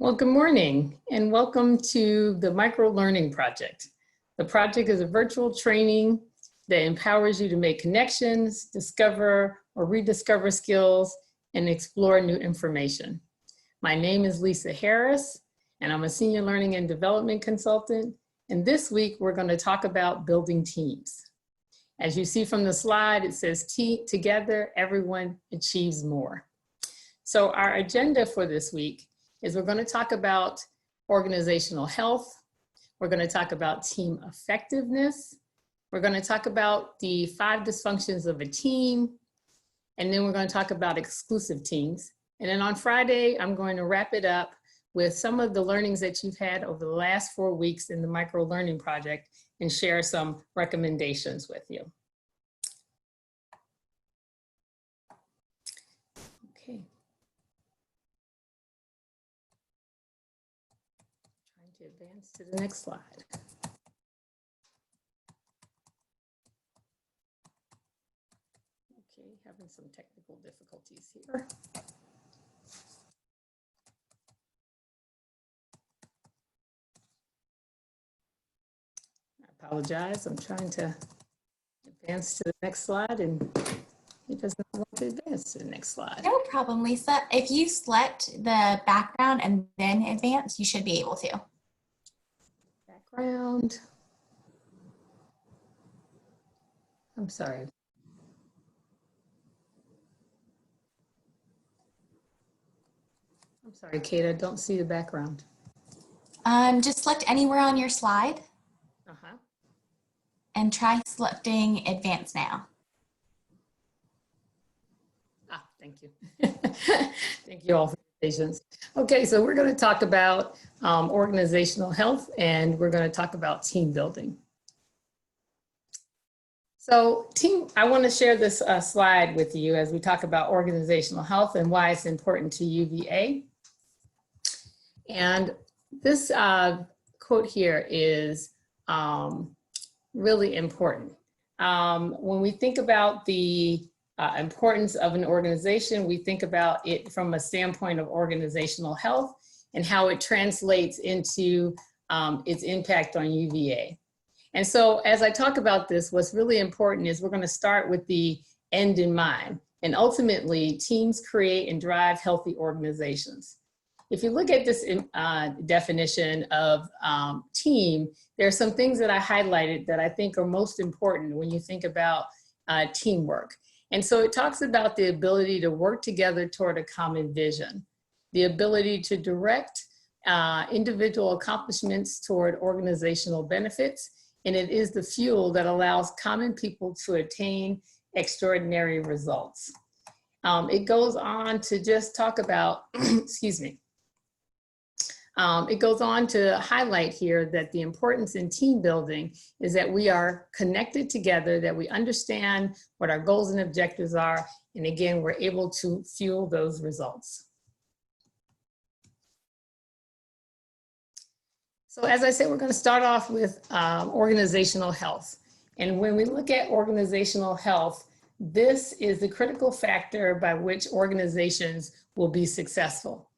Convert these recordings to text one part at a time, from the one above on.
Well, good morning and welcome to the Micro Learning Project. The project is a virtual training that empowers you to make connections, discover or rediscover skills, and explore new information. My name is Lisa Harris, and I'm a Senior Learning and Development Consultant. And this week, we're going to talk about building teams. As you see from the slide, it says, together, everyone achieves more. So our agenda for this week is we're going to talk about organizational health. We're going to talk about team effectiveness. We're going to talk about the 5 dysfunctions of a team. And then we're going to talk about exclusive teams. And then on Friday, I'm going to wrap it up with some of the learnings that you've had over the last 4 weeks in the Micro Learning Project and share some recommendations with you. Okay. To advance to the next slide. Okay, having some technical difficulties here. I apologize, I'm trying to advance to the next slide and it doesn't want to advance to the next slide. No problem, Lisa. If you select the background and then advance, you should be able to. Background. I'm sorry. I'm sorry, Kate, I don't see the background. Just select anywhere on your slide and try selecting advance now. Ah, thank you. Thank you all for your patience. Okay, so we're going to talk about organizational health and we're going to talk about team building. So I want to share this slide with you as we talk about organizational health and why it's important to UVA. And this quote here is really important. When we think about the importance of an organization, we think about it from a standpoint of organizational health and how it translates into its impact on UVA. And so as I talk about this, what's really important is we're going to start with the end in mind. And ultimately, teams create and drive healthy organizations. If you look at this definition of team, there are some things that I highlighted that I think are most important when you think about teamwork. And so it talks about the ability to work together toward a common vision, the ability to direct individual accomplishments toward organizational benefits, and it is the fuel that allows common people to attain extraordinary results. It goes on to just talk about, excuse me, it goes on to highlight here that the importance in team building is that we are connected together, that we understand what our goals and objectives are, and again, we're able to fuel those results. So as I said, we're going to start off with organizational health. And when we look at organizational health, this is the critical factor by which organizations will be successful.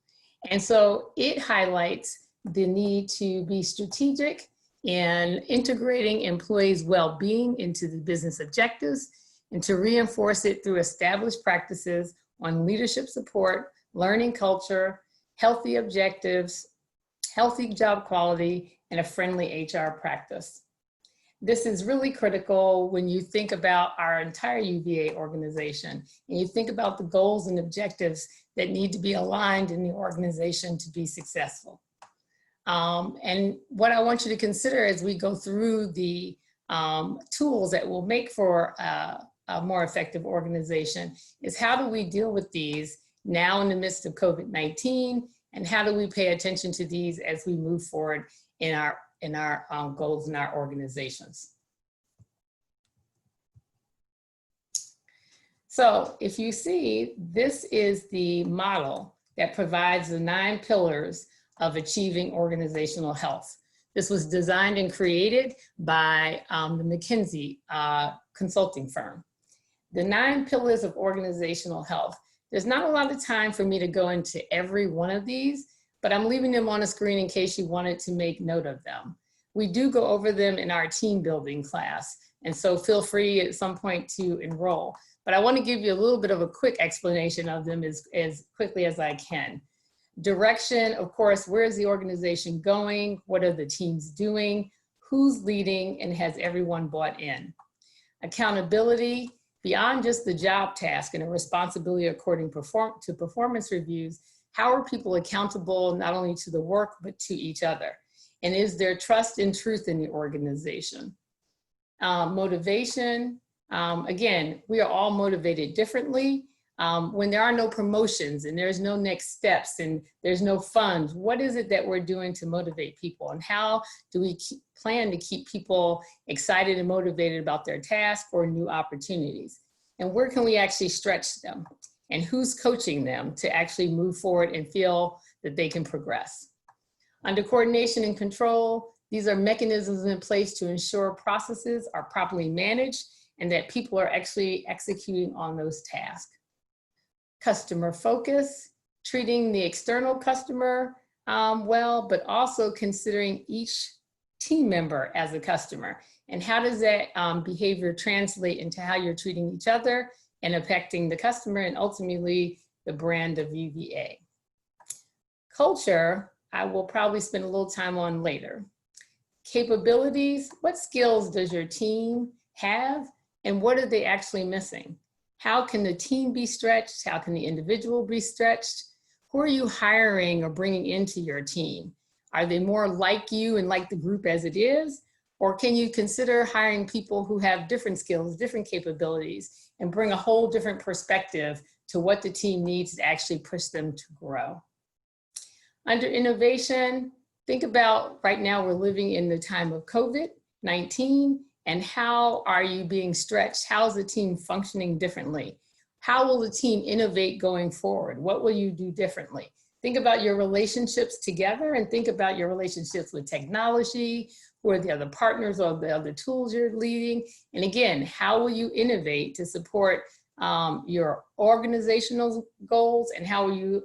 And so it highlights the need to be strategic in integrating employees' well-being into the business objectives and to reinforce it through established practices on leadership support, learning culture, healthy objectives, healthy job quality, and a friendly HR practice. This is really critical when you think about our entire UVA organization and you think about the goals and objectives that need to be aligned in the organization to be successful. And what I want you to consider as we go through the tools that will make for a more effective organization is how do we deal with these now in the midst of COVID-19, and how do we pay attention to these as we move forward in our goals in our organizations. So if you see, this is the model that provides the 9 pillars of achieving organizational health. This was designed and created by the McKinsey consulting firm. The 9 pillars of organizational health. There's not a lot of time for me to go into every one of these, but I'm leaving them on a screen in case you wanted to make note of them. We do go over them in our team building class, and so feel free at some point to enroll. But I want to give you a little bit of a quick explanation of them as quickly as I can. Direction, of course, where is the organization going? What are the teams doing? Who's leading, and has everyone bought in? Accountability, beyond just the job task and a responsibility according to performance reviews, how are people accountable not only to the work, but to each other? And is there trust and truth in the organization? Motivation, again, we are all motivated differently. When there are no promotions and there's no next steps and there's no funds, what is it that we're doing to motivate people? And how do we plan to keep people excited and motivated about their task or new opportunities? And where can we actually stretch them? And who's coaching them to actually move forward and feel that they can progress? Under coordination and control, these are mechanisms in place to ensure processes are properly managed and that people are actually executing on those tasks. Customer focus, treating the external customer well, but also considering each team member as a customer. And how does that behavior translate into how you're treating each other and affecting the customer and ultimately the brand of UVA? Culture, I will probably spend a little time on later. Capabilities, what skills does your team have and what are they actually missing? How can the team be stretched? How can the individual be stretched? Who are you hiring or bringing into your team? Are they more like you and like the group as it is? Or can you consider hiring people who have different skills, different capabilities, and bring a whole different perspective to what the team needs to actually push them to grow? Under innovation, think about right now we're living in the time of COVID-19, and how are you being stretched? How is the team functioning differently? How will the team innovate going forward? What will you do differently? Think about your relationships together and think about your relationships with technology, who are the other partners or the other tools you're leading. And again, how will you innovate to support your organizational goals, and how will you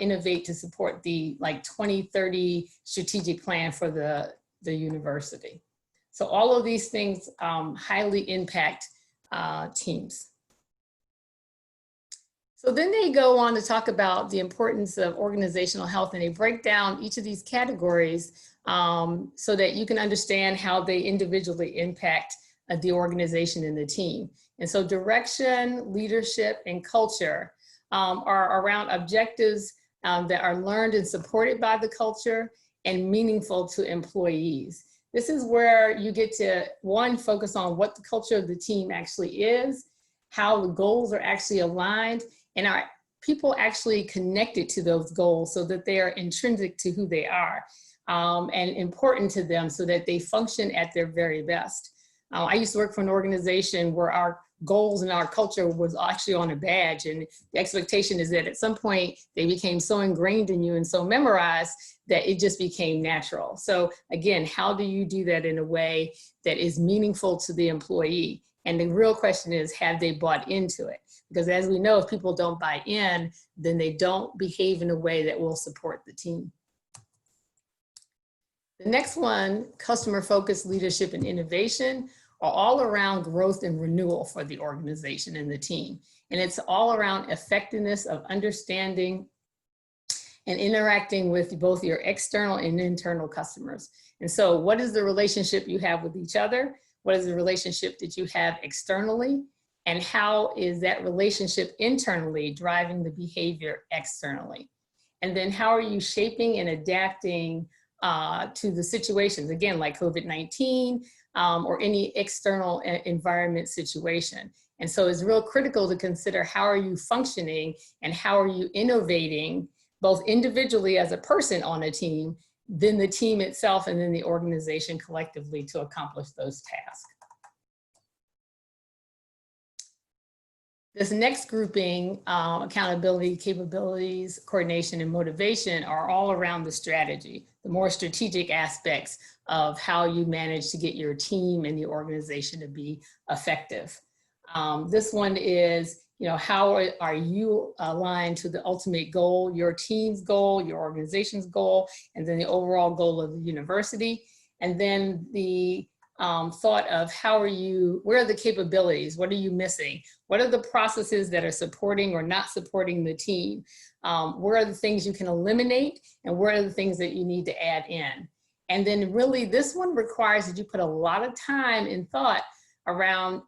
innovate to support the 2030 strategic plan for the university? So all of these things highly impact teams. So then they go on to talk about the importance of organizational health, and they break down each of these categories so that you can understand how they individually impact the organization and the team. And so direction, leadership, and culture are around objectives that are learned and supported by the culture and meaningful to employees. This is where you get to, one, focus on what the culture of the team actually is, how the goals are actually aligned, and are people actually connected to those goals so that they are intrinsic to who they are and important to them so that they function at their very best. I used to work for an organization where our goals and our culture was actually on a badge, and the expectation is that at some point they became so ingrained in you and so memorized that it just became natural. So again, how do you do that in a way that is meaningful to the employee? And the real question is, have they bought into it? Because as we know, if people don't buy in, then they don't behave in a way that will support the team. The next one, customer focused leadership and innovation, are all around growth and renewal for the organization and the team. And it's all around effectiveness of understanding and interacting with both your external and internal customers. And so what is the relationship you have with each other? What is the relationship that you have externally? And how is that relationship internally driving the behavior externally? And then how are you shaping and adapting to the situations, again, like COVID-19 or any external environment situation. And so it's real critical to consider how are you functioning and how are you innovating both individually as a person on a team, then the team itself, and then the organization collectively to accomplish those tasks. This next grouping, accountability, capabilities, coordination, and motivation, are all around the strategy, the more strategic aspects of how you manage to get your team and the organization to be effective. This one is, how are you aligned to the ultimate goal, your team's goal, your organization's goal, and then the overall goal of the university. And then the thought of where are the capabilities? What are you missing? What are the processes that are supporting or not supporting the team? Where are the things you can eliminate, and where are the things that you need to add in? And then really this one requires that you put a lot of time and thought around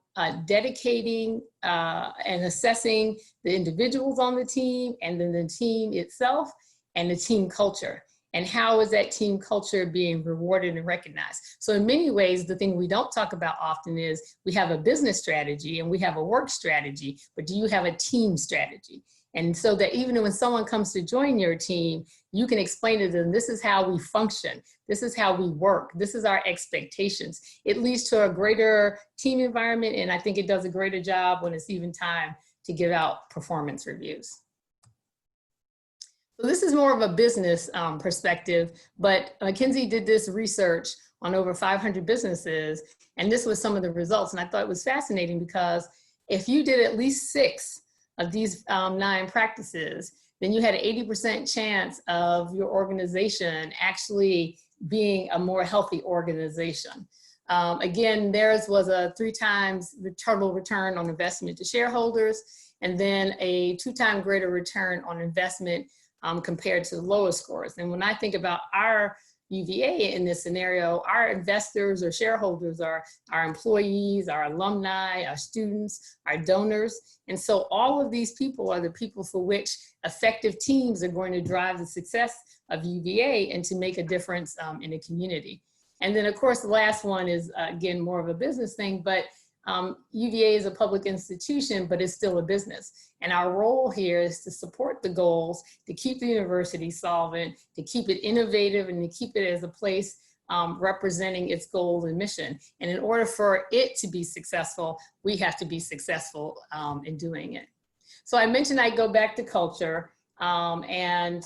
dedicating and assessing the individuals on the team, and then the team itself, and the team culture. And how is that team culture being rewarded and recognized? So in many ways, the thing we don't talk about often is we have a business strategy and we have a work strategy, but do you have a team strategy? And so that even when someone comes to join your team, you can explain to them, this is how we function. This is how we work. This is our expectations. It leads to a greater team environment. And I think it does a greater job when it's even time to give out performance reviews. So this is more of a business perspective, but McKinsey did this research on over 500 businesses, and this was some of the results. And I thought it was fascinating because if you did at least 6 of these 9 practices, then you had an 80% chance of your organization actually being a more healthy organization. Again, theirs was a 3 times the total return on investment to shareholders, and then a 2 times greater return on investment compared to the lowest scores. And when I think about our UVA in this scenario, our investors or shareholders are our employees, our alumni, our students, our donors. And so all of these people are the people for which effective teams are going to drive the success of UVA and to make a difference in the community. And then of course, the last one is again, more of a business thing, but UVA is a public institution, but it's still a business. And our role here is to support the goals, to keep the university solvent, to keep it innovative, and to keep it as a place representing its goals and mission. And in order for it to be successful, we have to be successful in doing it. So I mentioned I go back to culture, and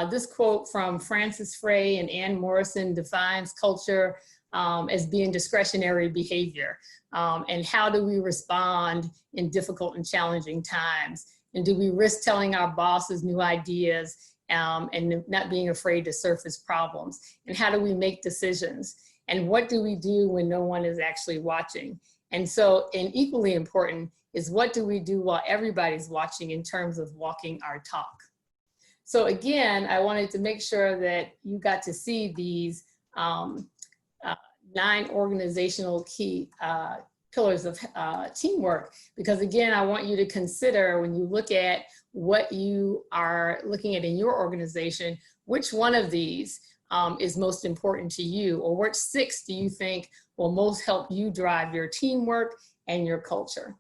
this quote from Francis Frey and Ann Morrison defines culture as being discretionary behavior. And how do we respond in difficult and challenging times? And do we risk telling our bosses new ideas and not being afraid to surface problems? And how do we make decisions? And what do we do when no one is actually watching? And so, and equally important is what do we do while everybody's watching in terms of walking our talk? So again, I wanted to make sure that you got to see these 9 organizational key pillars of teamwork, because again, I want you to consider when you look at what you are looking at in your organization, which one of these is most important to you, or which 6 do you think will most help you drive your teamwork and your culture?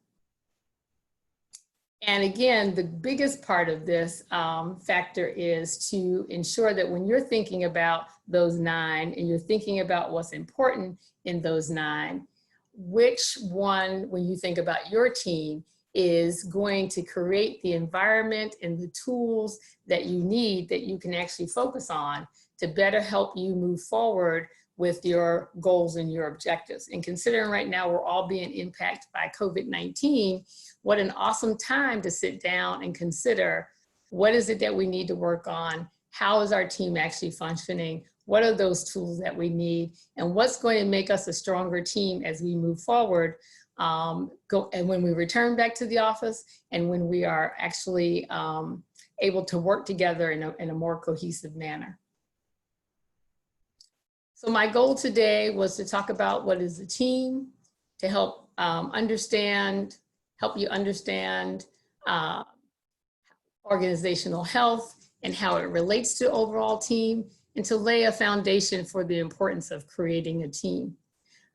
And again, the biggest part of this factor is to ensure that when you're thinking about those 9 and you're thinking about what's important in those 9, which one, when you think about your team, is going to create the environment and the tools that you need that you can actually focus on to better help you move forward with your goals and your objectives. And considering right now we're all being impacted by COVID-19, what an awesome time to sit down and consider what is it that we need to work on? How is our team actually functioning? What are those tools that we need? And what's going to make us a stronger team as we move forward? And when we return back to the office, and when we are actually able to work together in a more cohesive manner. So my goal today was to talk about what is a team, to help help you understand organizational health and how it relates to overall team, and to lay a foundation for the importance of creating a team.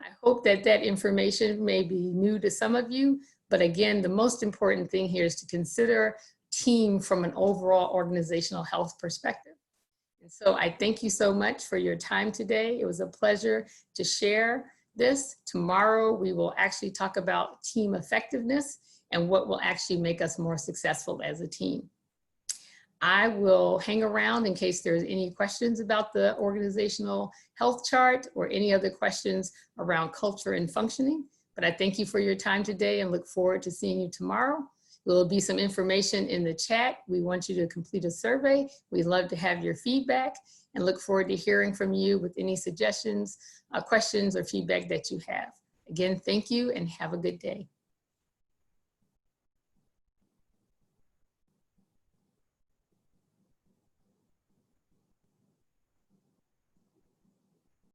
I hope that that information may be new to some of you, but again, the most important thing here is to consider team from an overall organizational health perspective. And so I thank you so much for your time today. It was a pleasure to share this. Tomorrow, we will actually talk about team effectiveness and what will actually make us more successful as a team. I will hang around in case there's any questions about the organizational health chart or any other questions around culture and functioning. But I thank you for your time today and look forward to seeing you tomorrow. Will be some information in the chat. We want you to complete a survey. We'd love to have your feedback and look forward to hearing from you with any suggestions, questions, or feedback that you have. Again, thank you and have a good day.